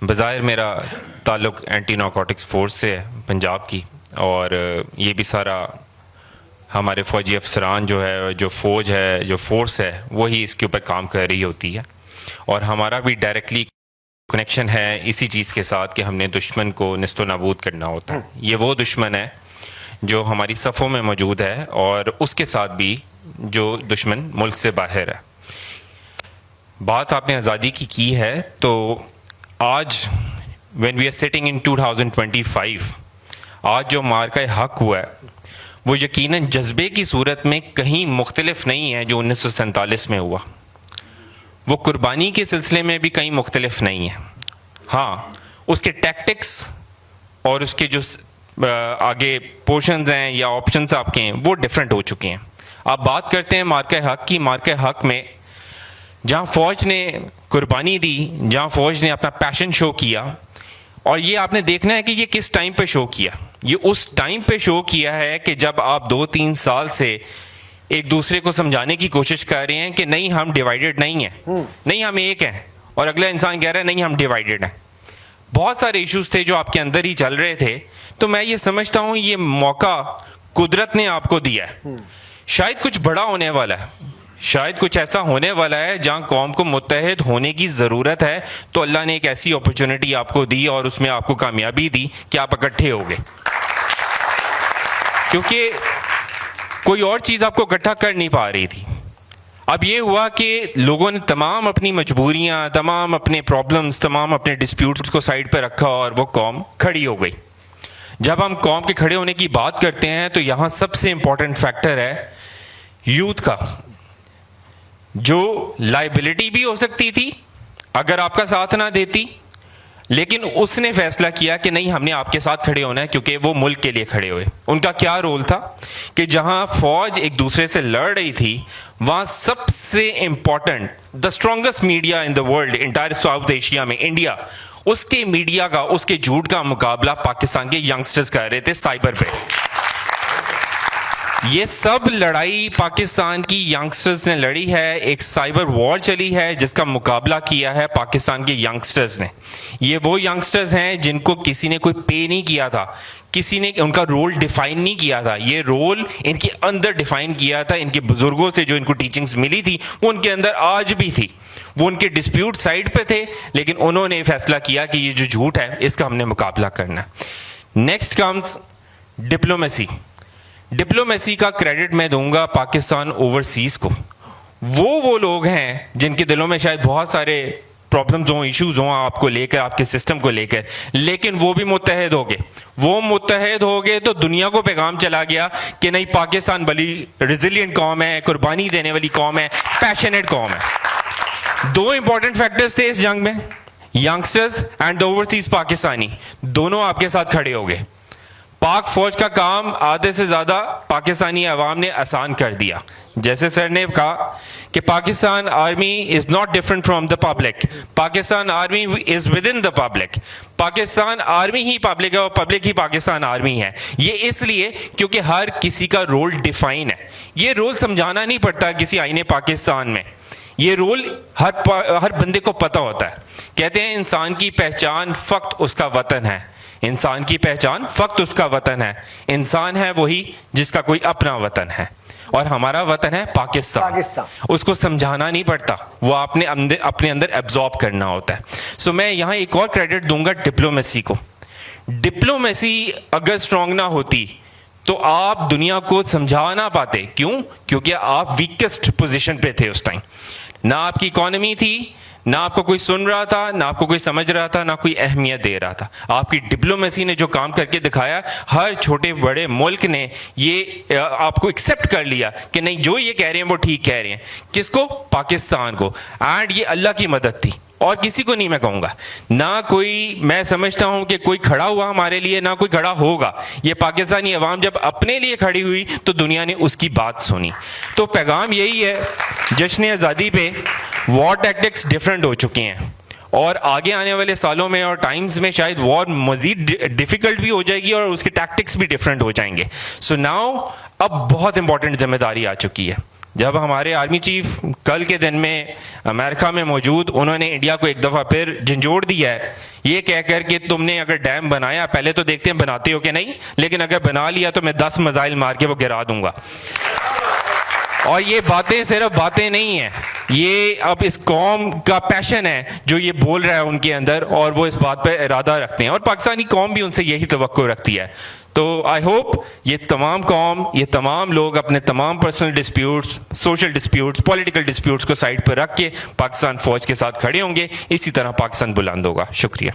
بظاہر میرا تعلق اینٹی نارکوٹکس فورس سے ہے پنجاب کی، اور یہ بھی سارا ہمارے فوجی افسران جو ہے، جو فوج ہے، جو فورس ہے، وہی اس کے اوپر کام کر رہی ہوتی ہے، اور ہمارا بھی ڈائریکٹلی کنیکشن ہے اسی چیز کے ساتھ کہ ہم نے دشمن کو نیست و نابود کرنا ہوتا ہے۔ یہ وہ دشمن ہے جو ہماری صفوں میں موجود ہے، اور اس کے ساتھ بھی جو دشمن ملک سے باہر ہے۔ بات آپ نے آزادی کی ہے، تو آج when we are sitting in 2025 آج جو مارکہ حق ہوا ہے وہ یقیناً جذبے کی صورت میں کہیں مختلف نہیں ہے جو 1947 میں ہوا، وہ قربانی کے سلسلے میں بھی کہیں مختلف نہیں ہے۔ ہاں، اس کے ٹیکٹکس اور اس کے جو آگے پورشنز ہیں یا آپشنز آپ کے ہیں وہ ڈیفرنٹ ہو چکے ہیں۔ آپ بات کرتے ہیں مارکہ حق کی، مارکہ حق میں جہاں فوج نے قربانی دی، جہاں فوج نے اپنا پیشن شو کیا، اور یہ آپ نے دیکھنا ہے کہ یہ کس ٹائم پہ شو کیا۔ یہ اس ٹائم پہ شو کیا ہے کہ جب آپ 2-3 سال سے ایک دوسرے کو سمجھانے کی کوشش کر رہے ہیں کہ نہیں ہم ڈیوائیڈڈ نہیں ہیں، نہیں ہم ایک ہیں، اور اگلا انسان کہہ رہا ہے نہیں ہم ڈیوائیڈڈ ہیں۔ بہت سارے ایشوز تھے جو آپ کے اندر ہی چل رہے تھے، تو میں یہ سمجھتا ہوں یہ موقع قدرت نے آپ کو دیا ہے۔ شاید کچھ بڑا ہونے والا ہے، شاید کچھ ایسا ہونے والا ہے جہاں قوم کو متحد ہونے کی ضرورت ہے، تو اللہ نے ایک ایسی اپرچونٹی آپ کو دی اور اس میں آپ کو کامیابی دی کہ آپ اکٹھے ہو گئے، کیونکہ کوئی اور چیز آپ کو اکٹھا کر نہیں پا رہی تھی۔ اب یہ ہوا کہ لوگوں نے تمام اپنی مجبوریاں، تمام اپنے پرابلمز، تمام اپنے ڈسپیوٹس کو سائڈ پہ رکھا اور وہ قوم کھڑی ہو گئی۔ جب ہم قوم کے کھڑے ہونے کی بات کرتے ہیں تو یہاں سب سے امپورٹنٹ فیکٹر ہے یوتھ کا، جو لائبلٹی بھی ہو سکتی تھی اگر آپ کا ساتھ نہ دیتی، لیکن اس نے فیصلہ کیا کہ نہیں ہم نے آپ کے ساتھ کھڑے ہونا ہے، کیونکہ وہ ملک کے لیے کھڑے ہوئے۔ ان کا کیا رول تھا کہ جہاں فوج ایک دوسرے سے لڑ رہی تھی، وہاں سب سے important the strongest media in the world, entire south Asia میں انڈیا، اس کے میڈیا کا، اس کے جھوٹ کا مقابلہ پاکستان کے ینگسٹرز کر رہے تھے سائبر پہ۔ یہ سب لڑائی پاکستان کی ینگسٹرز نے لڑی ہے، ایک سائبر وار چلی ہے جس کا مقابلہ کیا ہے پاکستان کے ینگسٹرز نے۔ یہ وہ ینگسٹرز ہیں جن کو کسی نے کوئی پے نہیں کیا تھا، کسی نے ان کا رول ڈیفائن نہیں کیا تھا، یہ رول ان کے اندر ڈیفائن کیا تھا، ان کے بزرگوں سے جو ان کو ٹیچنگز ملی تھی وہ ان کے اندر آج بھی تھی۔ وہ ان کے ڈسپیوٹ سائڈ پہ تھے، لیکن انہوں نے فیصلہ کیا کہ یہ جو جھوٹ ہے اس کا ہم نے مقابلہ کرنا ہے۔ Next comes diplomacy. ڈپلومیسی کا کریڈٹ میں دوں گا پاکستان اوورسیز کو۔ وہ لوگ ہیں جن کے دلوں میں شاید بہت سارے پرابلمز ہوں، ایشوز ہوں آپ کو لے کر، آپ کے سسٹم کو لے کر، لیکن وہ بھی متحد ہو گئے۔ وہ متحد ہو گئے تو دنیا کو پیغام چلا گیا کہ نہیں پاکستان بڑی ریزیلینٹ قوم ہے، قربانی دینے والی قوم ہے، پیشنیٹ قوم ہے۔ 2 امپورٹنٹ فیکٹرز تھے اس جنگ میں، ینگسٹرز اینڈ اوورسیز پاکستانی، دونوں آپ کے ساتھ کھڑے ہو گئے۔ پاک فوج کا کام آدھے سے زیادہ پاکستانی عوام نے آسان کر دیا۔ جیسے سر نے کہا کہ Pakistan army is not different from the public, Pakistan army is with in the public, Pakistan army he public ہے اور پبلک ہی پاکستان آرمی ہے۔ یہ اس لیے کیونکہ ہر کسی کا رول ڈیفائن ہے، یہ رول سمجھانا نہیں پڑتا کسی آئین پاکستان میں، یہ رول ہر بندے کو پتہ ہوتا ہے۔ کہتے ہیں انسان کی پہچان فقط اس کا وطن ہے، انسان کی پہچان فقط اس کا وطن ہے، انسان ہے وہی جس کا کوئی اپنا وطن ہے، اور ہمارا وطن ہے پاکستان۔ اس کو سمجھانا نہیں پڑتا، وہ اپنے اندر ایبزارب کرنا ہوتا ہے۔ سو میں یہاں ایک اور کریڈٹ دوں گا ڈپلومیسی کو۔ ڈپلومیسی اگر اسٹرانگ نہ ہوتی تو آپ دنیا کو سمجھا نہ پاتے۔ کیوں؟ کیونکہ آپ ویکسٹ پوزیشن پہ تھے اس ٹائم، نہ آپ کی اکانومی تھی، نہ آپ کو کوئی سن رہا تھا، نہ آپ کو کوئی سمجھ رہا تھا، نہ کوئی اہمیت دے رہا تھا۔ آپ کی ڈپلومیسی نے جو کام کر کے دکھایا، ہر چھوٹے بڑے ملک نے یہ آپ کو ایکسیپٹ کر لیا کہ نہیں جو یہ کہہ رہے ہیں وہ ٹھیک کہہ رہے ہیں۔ کس کو؟ پاکستان کو۔ اینڈ یہ اللہ کی مدد تھی، اور کسی کو نہیں میں کہوں گا، نہ کوئی، میں سمجھتا ہوں کہ کوئی کھڑا ہوا ہمارے لیے، نہ کوئی کھڑا ہوگا۔ یہ پاکستانی عوام جب اپنے لیے کھڑی ہوئی تو دنیا نے اس کی بات سنی۔ تو پیغام یہی ہے، جشن آزادی پہ وار ٹیکٹکس ڈیفرنٹ ہو چکے ہیں، اور آگے آنے والے سالوں میں اور ٹائمز میں شاید وار مزید ڈیفیکلٹ بھی ہو جائے گی اور اس کے ٹیکٹکس بھی ڈیفرنٹ ہو جائیں گے۔ سو ناؤ اب بہت امپورٹنٹ ذمہ داری آ چکی ہے۔ جب ہمارے آرمی چیف کل کے دن میں امریکہ میں موجود، انہوں نے انڈیا کو ایک دفعہ پھر جھنجھوڑ دیا ہے یہ کہہ کر کہ تم نے اگر ڈیم بنایا، پہلے تو دیکھتے ہیں بناتے ہو کہ نہیں، لیکن اگر بنا لیا تو میں 10 میزائل مار کے وہ گرا دوں گا. اور یہ باتیں صرف باتیں نہیں ہیں، یہ اب اس قوم کا پیشن ہے جو یہ بول رہا ہے ان کے اندر، اور وہ اس بات پہ ارادہ رکھتے ہیں، اور پاکستانی قوم بھی ان سے یہی توقع رکھتی ہے. تو آئی ہوپ یہ تمام قوم، یہ تمام لوگ اپنے تمام personal disputes, social disputes, political disputes کو سائڈ پہ رکھ کے پاکستان فوج کے ساتھ کھڑے ہوں گے. اسی طرح پاکستان بلند ہوگا. شکریہ.